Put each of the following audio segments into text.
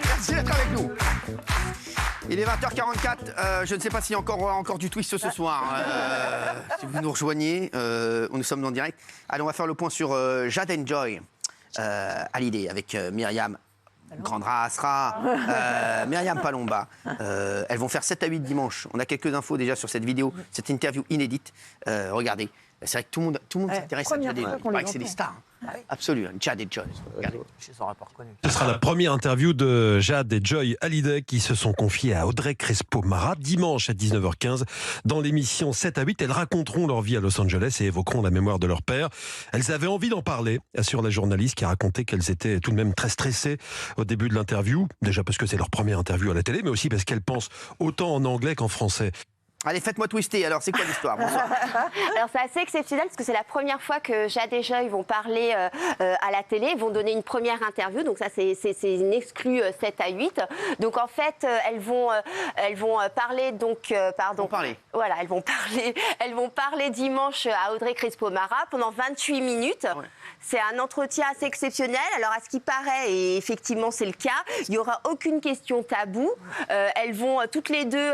Merci d'être avec nous. Il est 20h44, je ne sais pas s'il y a encore du twist ce soir. Si vous nous rejoignez, nous sommes en direct. Allez, on va faire le point sur Jade and Joy, Hallyday, avec Myriam Grandra-Asra, Myriam Palomba. Elles vont faire 7 à 8 dimanche. On a quelques infos déjà sur cette vidéo, cette interview inédite. Regardez, c'est vrai que tout le monde s'intéresse à Jade et Joy. Il paraît que c'est des stars. Absolument, Jade et Joy. Regardez. Je les aurais pas reconnus. Ce sera la première interview de Jade et Joy Hallyday qui se sont confiées à Audrey Crespo-Mara dimanche à 19h15 dans l'émission 7 à 8. Elles raconteront leur vie à Los Angeles et évoqueront la mémoire de leur père. Elles avaient envie d'en parler, assure la journaliste qui a raconté qu'elles étaient tout de même très stressées au début de l'interview. Déjà parce que c'est leur première interview à la télé, mais aussi parce qu'elles pensent autant en anglais qu'en français. Allez, faites-moi twister, alors c'est quoi l'histoire? Bonsoir. Alors c'est assez exceptionnel parce que c'est la première fois que Jade et Joy vont parler à la télé, ils vont donner une première interview, donc ça c'est une exclue 7 à 8. Donc en fait elles vont parler donc pardon. Voilà, elles vont parler dimanche à Audrey Crespo-Mara pendant 28 minutes. Ouais. C'est un entretien assez exceptionnel. Alors à ce qui paraît, et effectivement c'est le cas, il n'y aura aucune question taboue. Elles vont toutes les deux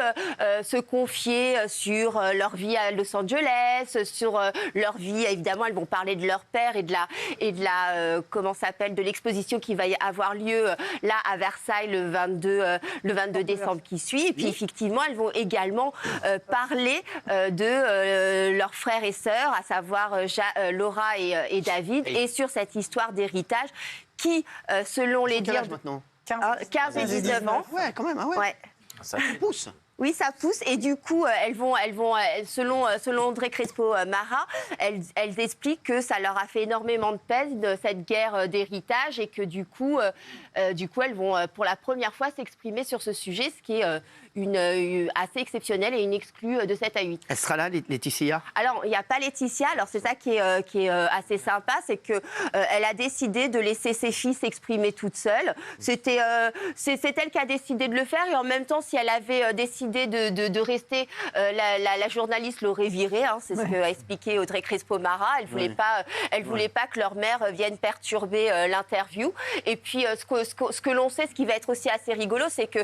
se confier sur leur vie à Los Angeles, sur leur vie, évidemment, elles vont parler de leur père et de la comment s'appelle, de l'exposition qui va avoir lieu là à Versailles le 22 décembre qui suit. Et puis effectivement, elles vont également parler de leurs frères et sœurs, à savoir Laura et David, et sur cette histoire d'héritage qui, selon les dires, maintenant 15 et 19 ans. Ouais, quand même, ouais. Ça pousse. Oui, ça pousse. Et du coup, elles vont selon Audrey Crespo-Mara, elles expliquent que ça leur a fait énormément de peine, de cette guerre d'héritage, et que du coup, elles vont pour la première fois s'exprimer sur ce sujet, ce qui est assez exceptionnel et une exclue de 7 à 8. Elle sera là, Laetitia? Alors, il n'y a pas Laetitia. Alors, c'est ça qui est assez sympa, c'est qu'elle a décidé de laisser ses filles s'exprimer toutes seules. C'est elle qui a décidé de le faire, et en même temps, si elle avait décidé de rester, la journaliste l'aurait virée, hein, c'est ce qu'a expliqué Audrey Crespo-Mara. Elle voulait pas que leur mère vienne perturber l'interview. Et puis, ce que l'on sait, ce qui va être aussi assez rigolo, c'est que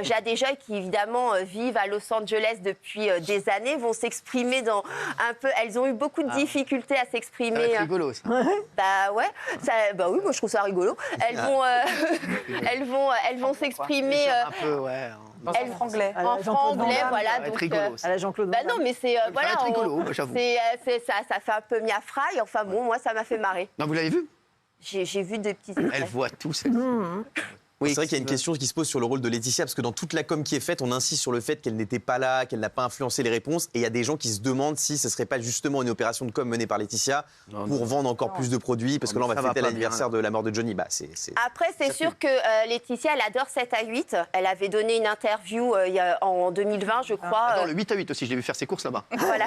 Jade et Joy, qui évidemment vivent à Los Angeles depuis des années, vont s'exprimer dans un peu. Elles ont eu beaucoup de difficultés à s'exprimer. Ça va être rigolo, ça. Bah ouais. Bah oui, moi je trouve ça rigolo. Elles vont s'exprimer. Un peu, ouais. En franglais, voilà. Donc, rigolo, à la Jean-Claude Van Damme. Non, mais c'est voilà. Ça va être rigolo, j'avoue. Ça fait un peu miafraille. Enfin bon, moi ça m'a fait marrer. Non, vous l'avez vu? J'ai vu des petits. Elle voit tout. Oui, c'est vrai qu'il y a une question qui se pose sur le rôle de Laetitia, parce que dans toute la com qui est faite, on insiste sur le fait qu'elle n'était pas là, qu'elle n'a pas influencé les réponses, et il y a des gens qui se demandent si ce ne serait pas justement une opération de com menée par Laetitia pour vendre encore plus de produits, parce que là on va fêter l'anniversaire de la mort de Johnny. Après, c'est sûr que Laetitia, elle adore 7 à 8. Elle avait donné une interview en 2020, je crois. Non, le 8 à 8 aussi, je l'ai vu faire ses courses là-bas. Voilà,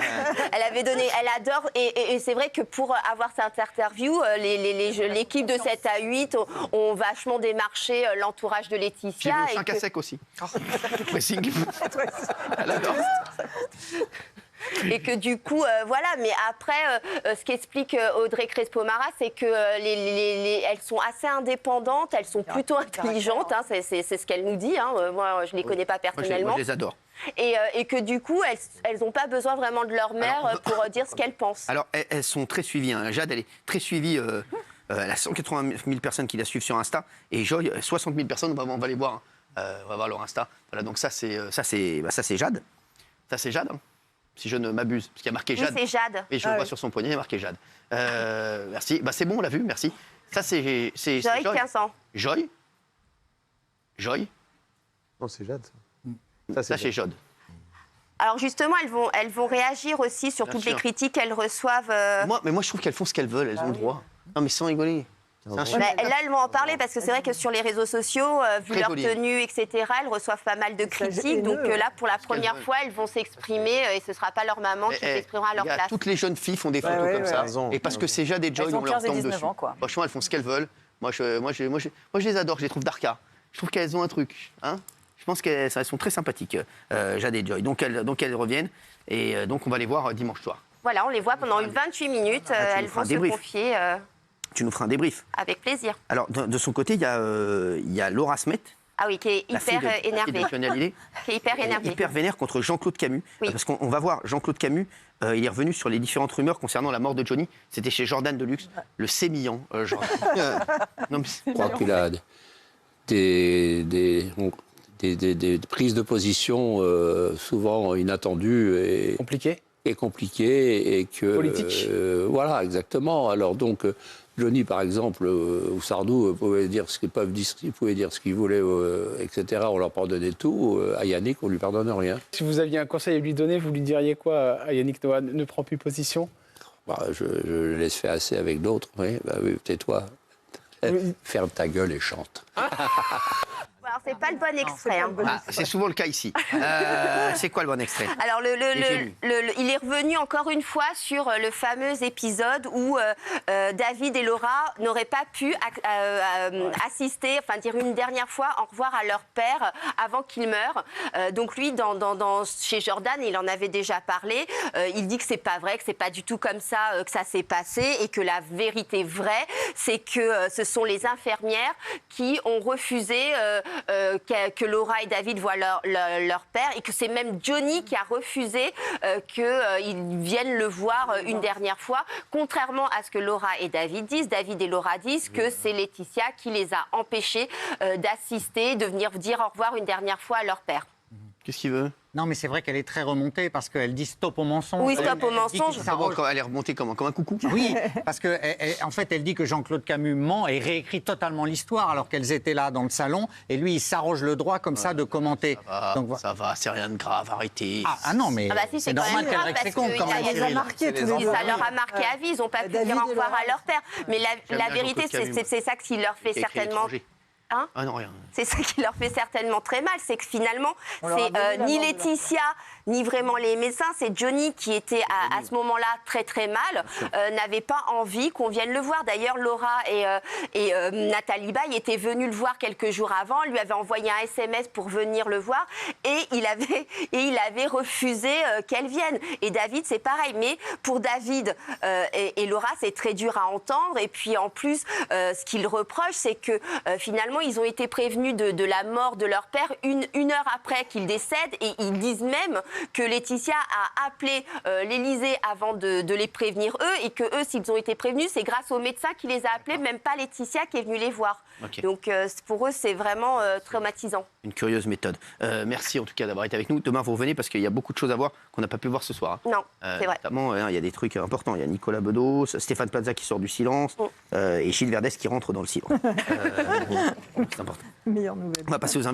elle adore, et c'est vrai que pour avoir cette interview, l'équipe de 7 à 8 ont vachement démarché l'entourage de Laetitia. Puis 5 à sec aussi. Pressing. Elle adore. Et que du coup, voilà. Mais après, ce qu'explique Audrey Crespo-Mara, c'est que elles sont assez indépendantes, elles sont plutôt intelligentes. Hein, c'est ce qu'elle nous dit. Hein. Moi, je ne les connais pas personnellement. Moi, je les adore. Et que du coup, elles n'ont pas besoin vraiment de leur mère pour dire ce qu'elles pensent. Alors, elles sont très suivies. Hein. Jade, elle est très suivie. Elle a 180 000 personnes qui la suivent sur Insta. Et Joy, 60 000 personnes, on va les voir. On va voir leur Insta. Voilà, donc ça, c'est Jade. Ça, c'est Jade, hein, si je ne m'abuse. Parce qu'il y a marqué Jade. Oui, c'est Jade. Et je le vois sur son poignet, il y a marqué Jade. Merci. C'est bon, on l'a vu, merci. Ça, c'est Joy. 15 ans. Joy. Non, c'est Jade. Ça, c'est Jade. Alors justement, elles vont réagir aussi sur toutes les critiques qu'elles reçoivent. Moi, je trouve qu'elles font ce qu'elles veulent, elles ont le droit. Non, mais sans rigoler. Là, elles vont en parler parce que c'est vrai que sur les réseaux sociaux, vu leur tenue, etc., elles reçoivent pas mal de critiques. Donc là, pour la première fois, elles vont s'exprimer et ce ne sera pas leur maman qui s'exprimera à leur place. Toutes les jeunes filles font des photos comme ça. Et parce que c'est Jade et Joy, on leur tombe dessus. Franchement, elles font ce qu'elles veulent. Moi, je les adore, je les trouve d'arca. Je trouve qu'elles ont un truc. Hein, je pense qu'elles sont très sympathiques, Jade et Joy. Donc elles reviennent et donc on va les voir dimanche soir. Voilà, on les voit pendant 28 minutes. Elles vont se confier. Tu nous feras un débrief. Avec plaisir. Alors, de son côté, il y a Laura Smet. Ah oui, qui est hyper énervée. Qui est hyper énervée. Hyper vénère contre Jean-Claude Camus. Oui. Parce qu'on va voir, Jean-Claude Camus, il est revenu sur les différentes rumeurs concernant la mort de Johnny. C'était chez Jordan Deluxe, le sémillant. Non, Je crois qu'il a des prises de position souvent inattendues et compliquées et que politique. Voilà, exactement. Alors donc Johnny, par exemple, ou Sardou pouvaient dire ce qu'ils pouvaient dire ce qu'ils voulaient, etc. On leur pardonnait tout. À Yannick, on lui pardonne rien. Si vous aviez un conseil à lui donner, vous lui diriez quoi à Yannick Noah? Ne prend plus position? Je le laisse faire assez avec d'autres. Oui, oui, tais-toi. Oui. Ferme ta gueule et chante. Alors, c'est pas le bon extrait. c'est souvent le cas ici. C'est quoi le bon extrait? Alors, il est revenu encore une fois sur le fameux épisode où David et Laura n'auraient pas pu assister, enfin dire une dernière fois au revoir à leur père avant qu'il meure. Donc lui, chez Jordan, il en avait déjà parlé. Il dit que c'est pas vrai, que c'est pas du tout comme ça que ça s'est passé et que la vérité vraie, c'est que ce sont les infirmières qui ont refusé que Laura et David voient leur père et que c'est même Johnny qui a refusé qu'ils viennent le voir une dernière fois, contrairement à ce que Laura et David disent. David et Laura disent que c'est Laetitia qui les a empêchés d'assister, de venir dire au revoir une dernière fois à leur père. Qu'est-ce qu'il veut? Non, mais c'est vrai qu'elle est très remontée parce qu'elle dit stop au mensonge. Oui, stop au mensonge. Elle est remontée comme un coucou. Oui, parce qu'en fait, elle dit que Jean-Claude Camus ment et réécrit totalement l'histoire alors qu'elles étaient là dans le salon. Et lui, il s'arroge le droit comme ça de commenter. Ça va, c'est rien de grave, arrêtez. Ah non, mais si, c'est normal qu'elle règle ses comptes quand même. Ça leur a marqué à vie. Ils n'ont pas pu dire au revoir à leur père. Mais la vérité, c'est ça qui leur fait certainement... Hein? Ah non, rien. C'est ça qui leur fait certainement très mal, c'est que finalement, c'est ni Laetitia, ni vraiment les médecins, c'est Johnny qui était à ce moment-là très très mal, n'avait pas envie qu'on vienne le voir. D'ailleurs, Laura et Nathalie Baye étaient venues le voir quelques jours avant, lui avait envoyé un SMS pour venir le voir et il avait refusé qu'elle vienne. Et David, c'est pareil. Mais pour David et Laura, c'est très dur à entendre. Et puis en plus, ce qu'ils reprochent, c'est que finalement, ils ont été prévenus de la mort de leur père une heure après qu'il décède et ils disent même que Laetitia a appelé l'Élysée avant de les prévenir eux et que eux, s'ils ont été prévenus, c'est grâce au médecin qui les a appelés, même pas Laetitia qui est venue les voir. Okay. Donc pour eux, c'est vraiment traumatisant. Une curieuse méthode. Merci en tout cas d'avoir été avec nous. Demain, vous revenez parce qu'il y a beaucoup de choses à voir qu'on n'a pas pu voir ce soir. Non, c'est vrai. Notamment, il y a des trucs importants. Il y a Nicolas Bedos, Stéphane Plaza qui sort du silence et Gilles Verdès qui rentre dans le silence. C'est important. Meilleure nouvelle. On va passer aux invités.